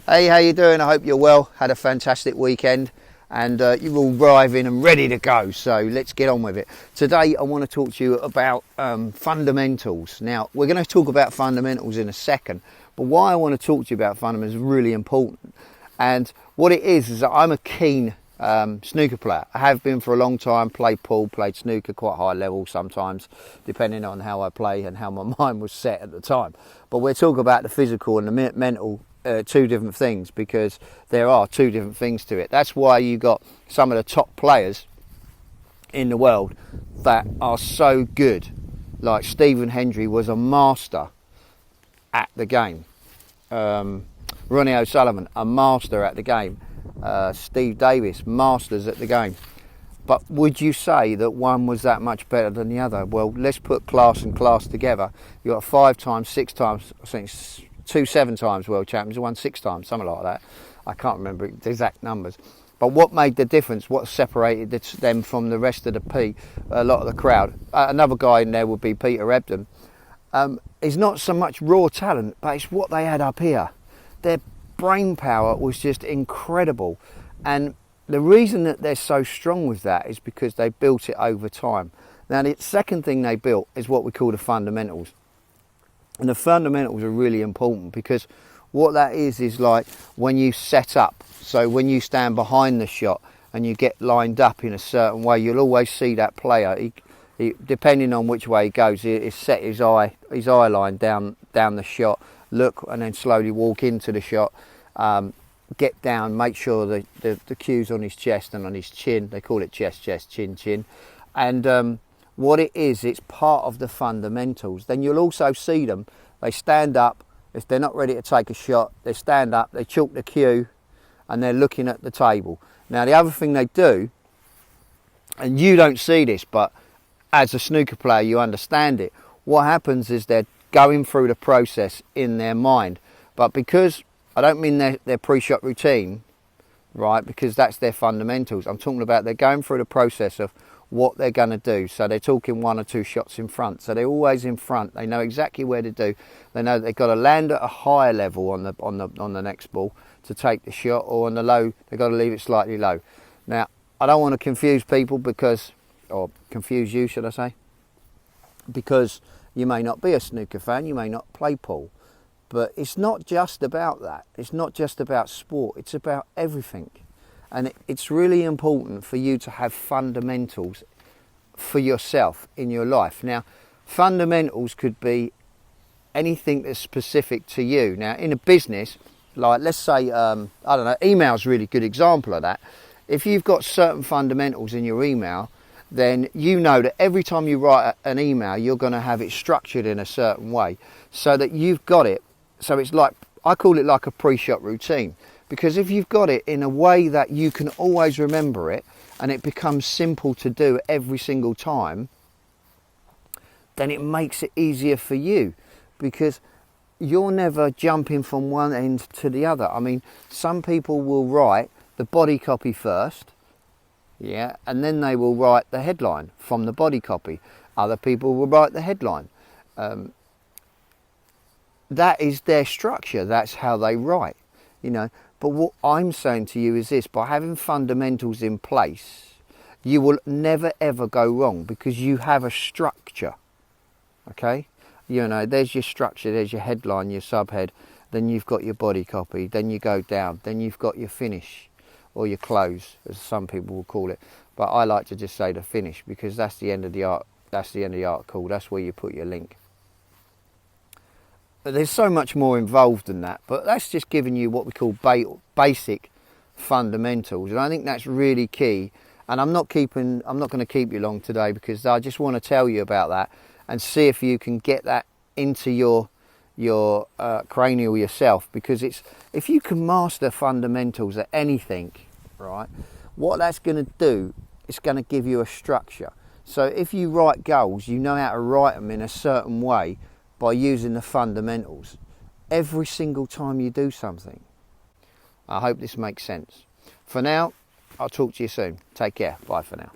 Hey, how you doing? I hope you're well. Had a fantastic weekend and you're all arriving and ready to go. So let's get on with it. Today I want to talk to you about fundamentals. Now we're going to talk about fundamentals in a second, but why I want to talk to you about fundamentals is really important. And what it is that I'm a keen snooker player. I have been for a long time, played pool, played snooker quite high level sometimes, depending on how I play and how my mind was set at the time. But we're talking about the physical and the mental, two different things, because there are two different things to it. That's why you got some of the top players in the world that are so good. Like Stephen Hendry was a master at the game. Ronnie O'Sullivan, a master at the game. Steve Davis, masters at the game. But would you say that one was that much better than the other? Well, let's put class and class together. You got 5 times, 6 times, I think 2 7 times world champions, 1 6 times, something like that. I can't remember the exact numbers. But what made the difference? What separated them from the rest of a lot of the crowd? Another guy in there would be Peter Ebdon. It's not so much raw talent, but it's what they had up here. Their brain power was just incredible, and the reason that they're so strong with that is because they built it over time. Now the second thing they built is what we call the fundamentals, and the fundamentals are really important because what that is like when you set up. So when you stand behind the shot and you get lined up in a certain way, you'll always see that player, he depending on which way he goes, he set his eye line down the shot, look, and then slowly walk into the shot, get down, make sure the cue's on his chest and on his chin. They call it chest, chin, chin. And what it is, it's part of the fundamentals. Then you'll also see them, they stand up. If they're not ready to take a shot, they stand up, they chalk the cue, and they're looking at the table. Now the other thing they do, and you don't see this, but as a snooker player you understand it, what happens is they're going through the process in their mind. But because, I don't mean their pre-shot routine, right, because that's their fundamentals. I'm talking about they're going through the process of what they're going to do. So they're talking 1 or 2 shots in front. So they're always in front. They know exactly where to do. They know they've got to land at a higher level on the next ball to take the shot, or on the low, they've got to leave it slightly low. Now, I don't want to confuse people or confuse you, should I say, because you may not be a snooker fan, you may not play pool. But it's not just about that. It's not just about sport. It's about everything. And it's really important for you to have fundamentals for yourself in your life. Now, fundamentals could be anything that's specific to you. Now, in a business, like let's say, I don't know, email's a really good example of that. If you've got certain fundamentals in your email, then you know that every time you write an email, you're going to have it structured in a certain way so that you've got it. So it's like, I call it like a pre-shot routine, because if you've got it in a way that you can always remember it and it becomes simple to do every single time, then it makes it easier for you, because you're never jumping from one end to the other. I mean, some people will write the body copy first, yeah, and then they will write the headline from the body copy. Other people will write the headline. That is their structure. That's how they write, you know. But what I'm saying to you is this: by having fundamentals in place, you will never ever go wrong, because you have a structure. Okay, you know, there's your structure. There's your headline, your subhead. Then you've got your body copy. Then you go down. Then you've got your finish, or your close, as some people will call it. But I like to just say the finish, because that's the end of the art. That's the end of the article. That's where you put your link. But there's so much more involved than that. But that's just giving you what we call basic fundamentals, and I think that's really key. And I'm not going to keep you long today, because I just want to tell you about that and see if you can get that into your cranial yourself. Because if you can master fundamentals at anything, right, what that's going to do, it's going to give you a structure. So if you write goals, you know how to write them in a certain way by using the fundamentals every single time you do something. I hope this makes sense. For now, I'll talk to you soon. Take care. Bye for now.